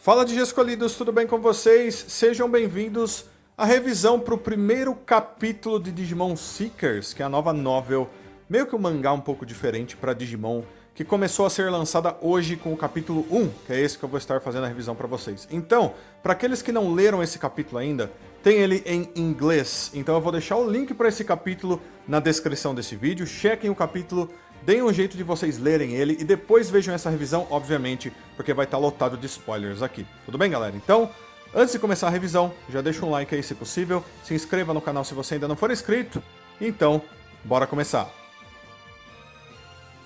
Fala de Escolhidos, tudo bem com vocês? Sejam bem-vindos à revisão para o primeiro capítulo de Digimon Seekers, que é a nova novel, meio que um mangá um pouco diferente para Digimon, que começou a ser lançada hoje com o capítulo 1, que é esse que eu vou estar fazendo a revisão para vocês. Então, para aqueles que não leram esse capítulo ainda, tem ele em inglês, então eu vou deixar o link para esse capítulo na descrição desse vídeo, chequem o capítulo, deem um jeito de vocês lerem ele e depois vejam essa revisão, obviamente, porque vai estar lotado de spoilers aqui. Tudo bem, galera? Então, antes de começar a revisão, já deixa um like aí se possível, se inscreva no canal se você ainda não for inscrito, então, bora começar!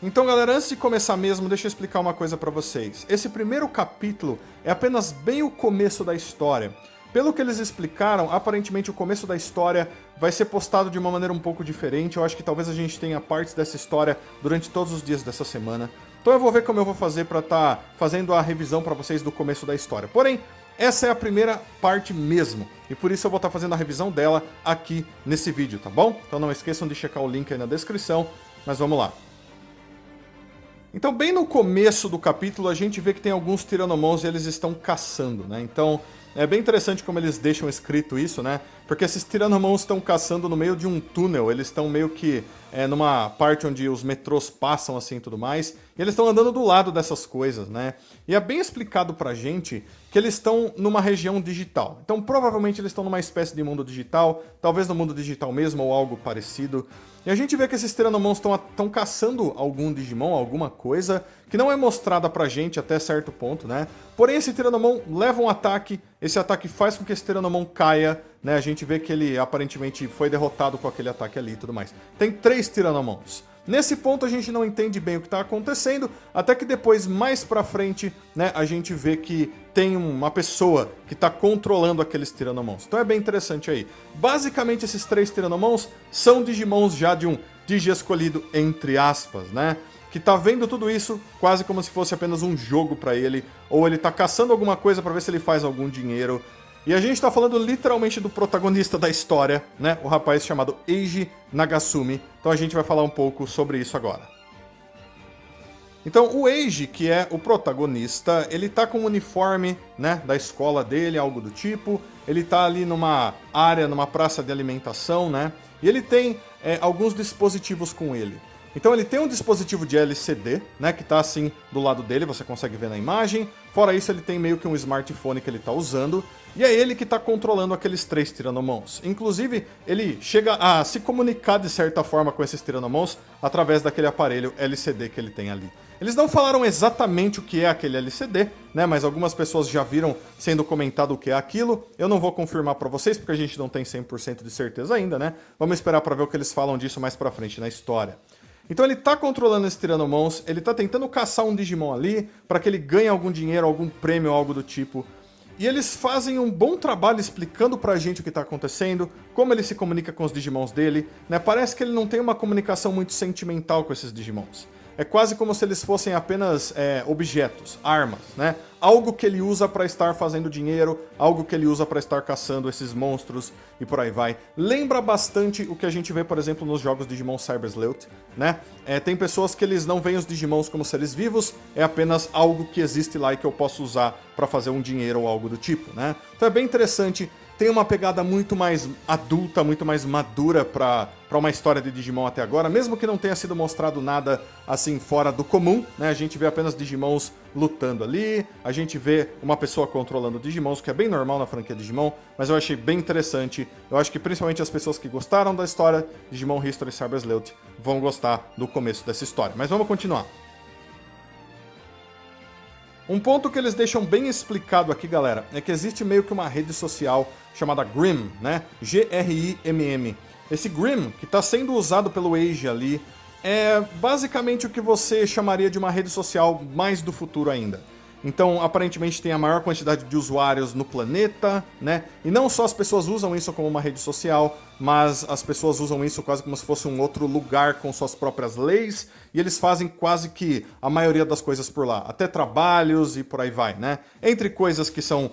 Então, galera, antes de começar mesmo, deixa eu explicar uma coisa pra vocês. Esse primeiro capítulo é apenas bem o começo da história. Pelo que eles explicaram, aparentemente o começo da história vai ser postado de uma maneira um pouco diferente. Eu acho que talvez a gente tenha partes dessa história durante todos os dias dessa semana. Então eu vou ver como eu vou fazer pra estar fazendo a revisão pra vocês do começo da história. Porém, essa é a primeira parte mesmo. E por isso eu vou estar fazendo a revisão dela aqui nesse vídeo, tá bom? Então não esqueçam de checar o link aí na descrição. Mas vamos lá. Então, bem no começo do capítulo, a gente vê que tem alguns Tyrannomons e eles estão caçando, né? Então, é bem interessante como eles deixam escrito isso, né? Porque esses Tyrannomons estão caçando no meio de um túnel, eles estão meio que numa parte onde os metrôs passam assim e tudo mais, e eles estão andando do lado dessas coisas, né? E é bem explicado pra gente que eles estão numa região digital. Então, provavelmente eles estão numa espécie de mundo digital, talvez no mundo digital mesmo ou algo parecido. E a gente vê que esses Tyrannomons estão caçando algum Digimon, alguma coisa, que não é mostrada pra gente até certo ponto, né? Porém, esse Tyrannomon leva um ataque, esse ataque faz com que esse Tyrannomon caia, né? A gente vê que ele aparentemente foi derrotado com aquele ataque ali e tudo mais. Tem 3 Tyrannomons. Nesse ponto a gente não entende bem o que está acontecendo, até que depois, mais pra frente, né, a gente vê que tem uma pessoa que está controlando aqueles Tyrannomons. Então é bem interessante aí. Basicamente esses 3 Tyrannomons são Digimons já de um Digi escolhido, entre aspas, né? Que tá vendo tudo isso quase como se fosse apenas um jogo pra ele, ou ele tá caçando alguma coisa pra ver se ele faz algum dinheiro. E a gente tá falando literalmente do protagonista da história, né? O rapaz chamado Eiji Nagasumi. Então a gente vai falar um pouco sobre isso agora. Então o Eiji, que é o protagonista, ele tá com o uniforme, né, da escola dele, algo do tipo. Ele tá ali numa área, numa praça de alimentação, né? E ele tem alguns dispositivos com ele. Então ele tem um dispositivo de LCD, né, que tá assim do lado dele, você consegue ver na imagem. Fora isso, ele tem meio que um smartphone que ele tá usando. E é ele que tá controlando aqueles 3 Tyrannomons. Inclusive, ele chega a se comunicar de certa forma com esses Tyrannomons através daquele aparelho LCD que ele tem ali. Eles não falaram exatamente o que é aquele LCD, né, mas algumas pessoas já viram sendo comentado o que é aquilo. Eu não vou confirmar pra vocês, porque a gente não tem 100% de certeza ainda, né? Vamos esperar pra ver o que eles falam disso mais pra frente na história. Então ele tá controlando esse Tyrannomons, ele tá tentando caçar um Digimon ali, para que ele ganhe algum dinheiro, algum prêmio, algo do tipo. E eles fazem um bom trabalho explicando pra gente o que tá acontecendo, como ele se comunica com os Digimons dele, né? Parece que ele não tem uma comunicação muito sentimental com esses Digimons. É quase como se eles fossem apenas objetos, armas, né? Algo que ele usa para estar fazendo dinheiro, algo que ele usa para estar caçando esses monstros e por aí vai. Lembra bastante o que a gente vê, por exemplo, nos jogos Digimon Cyber Sleuth, né? Tem pessoas que eles não veem os Digimons como seres vivos, é apenas algo que existe lá e que eu posso usar para fazer um dinheiro ou algo do tipo, né? Então é bem interessante. Tem uma pegada muito mais adulta, muito mais madura pra uma história de Digimon até agora, mesmo que não tenha sido mostrado nada assim fora do comum, né? A gente vê apenas Digimons lutando ali, a gente vê uma pessoa controlando Digimons, que é bem normal na franquia Digimon, mas eu achei bem interessante. Eu acho que principalmente as pessoas que gostaram da história Digimon History Cyber Sleuth vão gostar do começo dessa história. Mas vamos continuar. Um ponto que eles deixam bem explicado aqui, galera, é que existe meio que uma rede social chamada Grimm, né? G-R-I-M-M. Esse Grimm, que está sendo usado pelo Eiji ali, é basicamente o que você chamaria de uma rede social mais do futuro ainda. Então, aparentemente tem a maior quantidade de usuários no planeta, né? E não só as pessoas usam isso como uma rede social, mas as pessoas usam isso quase como se fosse um outro lugar com suas próprias leis, e eles fazem quase que a maioria das coisas por lá, até trabalhos e por aí vai, né? Entre coisas que são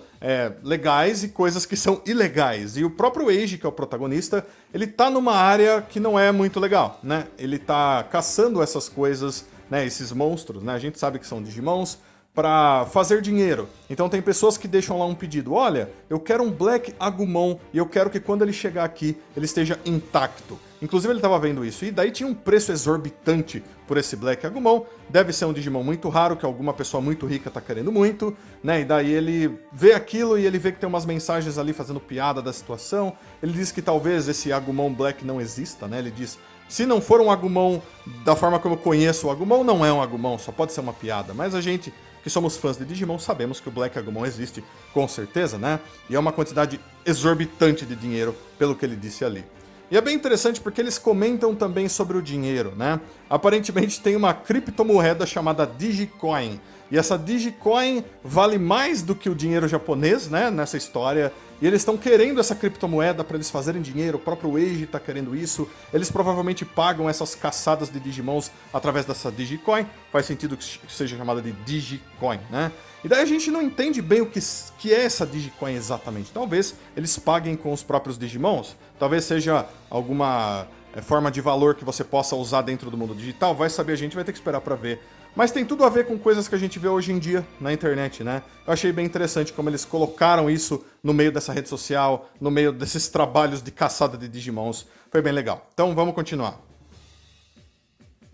legais e coisas que são ilegais. E o próprio Eiji, que é o protagonista, ele tá numa área que não é muito legal, né? Ele tá caçando essas coisas, né? Esses monstros, né? A gente sabe que são Digimons. para fazer dinheiro. Então tem pessoas que deixam lá um pedido, olha, eu quero um Black Agumon e eu quero que quando ele chegar aqui, ele esteja intacto. Inclusive ele estava vendo isso, e daí tinha um preço exorbitante por esse Black Agumon, deve ser um Digimon muito raro, que alguma pessoa muito rica tá querendo muito, né, e daí ele vê aquilo e ele vê que tem umas mensagens ali fazendo piada da situação, ele diz que talvez esse Agumon Black não exista, né, ele diz, se não for um Agumon da forma como eu conheço o Agumon, não é um Agumon, só pode ser uma piada, mas a gente que somos fãs de Digimon sabemos que o Black Agumon existe com certeza, né, e é uma quantidade exorbitante de dinheiro pelo que ele disse ali. E é bem interessante porque eles comentam também sobre o dinheiro, né? Aparentemente tem uma criptomoeda chamada Digicoin. E essa Digicoin vale mais do que o dinheiro japonês, né? Nessa história. E eles estão querendo essa criptomoeda para eles fazerem dinheiro. O próprio Eiji está querendo isso. Eles provavelmente pagam essas caçadas de Digimons através dessa Digicoin. Faz sentido que seja chamada de Digicoin, né? E daí a gente não entende bem o que é essa Digicoin exatamente. Talvez eles paguem com os próprios Digimons. Talvez seja alguma forma de valor que você possa usar dentro do mundo digital. Vai saber, a gente vai ter que esperar para ver. Mas tem tudo a ver com coisas que a gente vê hoje em dia na internet, né? Eu achei bem interessante como eles colocaram isso no meio dessa rede social, no meio desses trabalhos de caçada de Digimons. Foi bem legal. Então vamos continuar.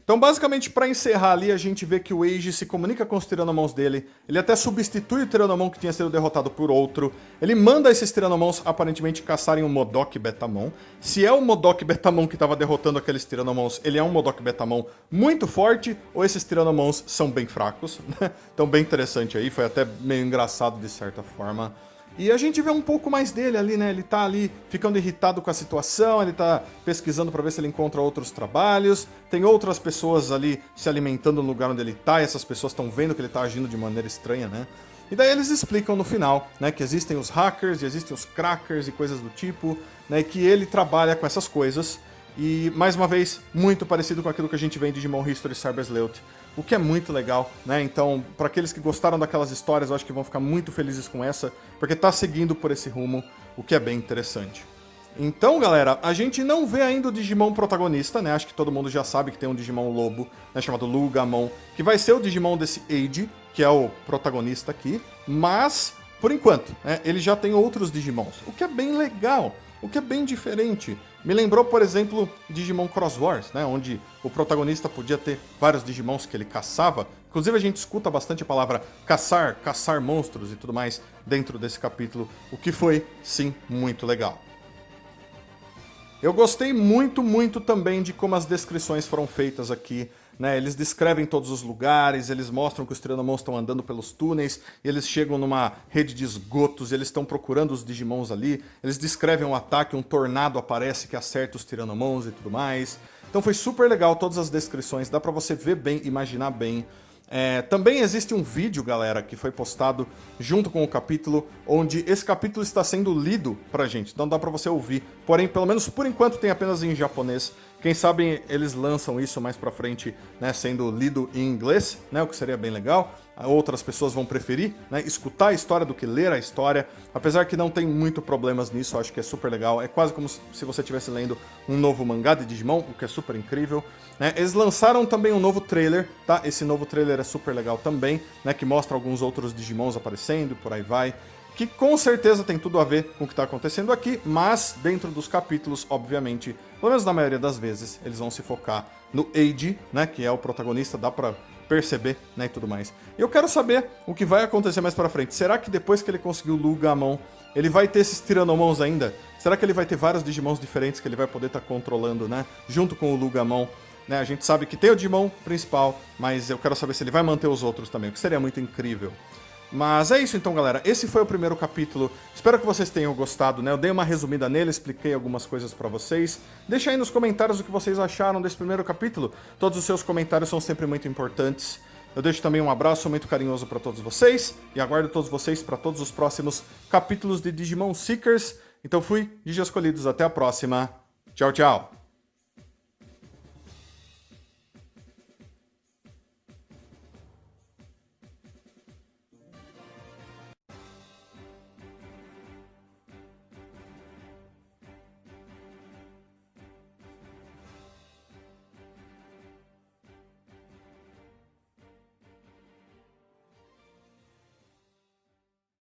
Então, basicamente, para encerrar ali, a gente vê que o Eiji se comunica com os Tyrannomons dele, ele até substitui o Tyrannomon que tinha sido derrotado por outro, ele manda esses Tyrannomons aparentemente caçarem um Modok Betamon. Se é o Modok Betamon que estava derrotando aqueles Tyrannomons, ele é um Modok Betamon muito forte, ou esses Tyrannomons são bem fracos, né? Então, bem interessante aí, foi até meio engraçado de certa forma. E a gente vê um pouco mais dele ali, né? Ele tá ali ficando irritado com a situação, ele tá pesquisando para ver se ele encontra outros trabalhos. Tem outras pessoas ali se alimentando no lugar onde ele tá, e essas pessoas estão vendo que ele tá agindo de maneira estranha, né? E daí eles explicam no final, né, que existem os hackers, e existem os crackers e coisas do tipo, né, e que ele trabalha com essas coisas. E, mais uma vez, muito parecido com aquilo que a gente vê em Digimon History Cyber Sleuth, o que é muito legal, né? Então, para aqueles que gostaram daquelas histórias, eu acho que vão ficar muito felizes com essa, porque tá seguindo por esse rumo, o que é bem interessante. Então, galera, a gente não vê ainda o Digimon protagonista, né? Acho que todo mundo já sabe que tem um Digimon lobo, né, chamado Lugamon, que vai ser o Digimon desse Eiji, que é o protagonista aqui, mas, por enquanto, né, ele já tem outros Digimons, o que é bem legal. O que é bem diferente. Me lembrou, por exemplo, Digimon Cross Wars, né, onde o protagonista podia ter vários Digimons que ele caçava. Inclusive a gente escuta bastante a palavra caçar, caçar monstros e tudo mais dentro desse capítulo, o que foi, sim, muito legal. Eu gostei muito também de como as descrições foram feitas aqui, né? Eles descrevem todos os lugares, eles mostram que os Tyrannomons estão andando pelos túneis, eles chegam numa rede de esgotos, eles estão procurando os Digimons ali, eles descrevem um ataque, um tornado aparece que acerta os Tyrannomons e tudo mais. Então foi super legal todas as descrições, dá pra você ver bem, imaginar bem. Também existe um vídeo, galera, que foi postado junto com o capítulo, onde esse capítulo está sendo lido pra gente, então dá pra você ouvir. Porém, pelo menos por enquanto tem apenas em japonês. Quem sabe eles lançam isso mais pra frente, né, sendo lido em inglês, né, o que seria bem legal. Outras pessoas vão preferir, né, escutar a história do que ler a história. Apesar que não tem muito problemas nisso, eu acho que é super legal. É quase como se você estivesse lendo um novo mangá de Digimon, o que é super incrível. Né. Eles lançaram também um novo trailer, tá? Esse novo trailer é super legal também, né, que mostra alguns outros Digimons aparecendo e por aí vai. Que com certeza tem tudo a ver com o que está acontecendo aqui, mas dentro dos capítulos, obviamente, pelo menos na maioria das vezes, eles vão se focar no Eiji, né, que é o protagonista, dá pra perceber, né, e tudo mais. E eu quero saber o que vai acontecer mais pra frente. Será que depois que ele conseguiu o Lugamon, ele vai ter esses Tyrannomons ainda? Será que ele vai ter vários Digimons diferentes que ele vai poder estar controlando, né, junto com o Lugamon? Né, a gente sabe que tem o Digimon principal, mas eu quero saber se ele vai manter os outros também, o que seria muito incrível. Mas é isso então, galera. Esse foi o primeiro capítulo. Espero que vocês tenham gostado, né? Eu dei uma resumida nele, expliquei algumas coisas pra vocês. Deixa aí nos comentários o que vocês acharam desse primeiro capítulo. Todos os seus comentários são sempre muito importantes. Eu deixo também um abraço muito carinhoso pra todos vocês. E aguardo todos vocês pra todos os próximos capítulos de Digimon Seekers. Então fui, Digi Escolhidos. Até a próxima. Tchau, tchau.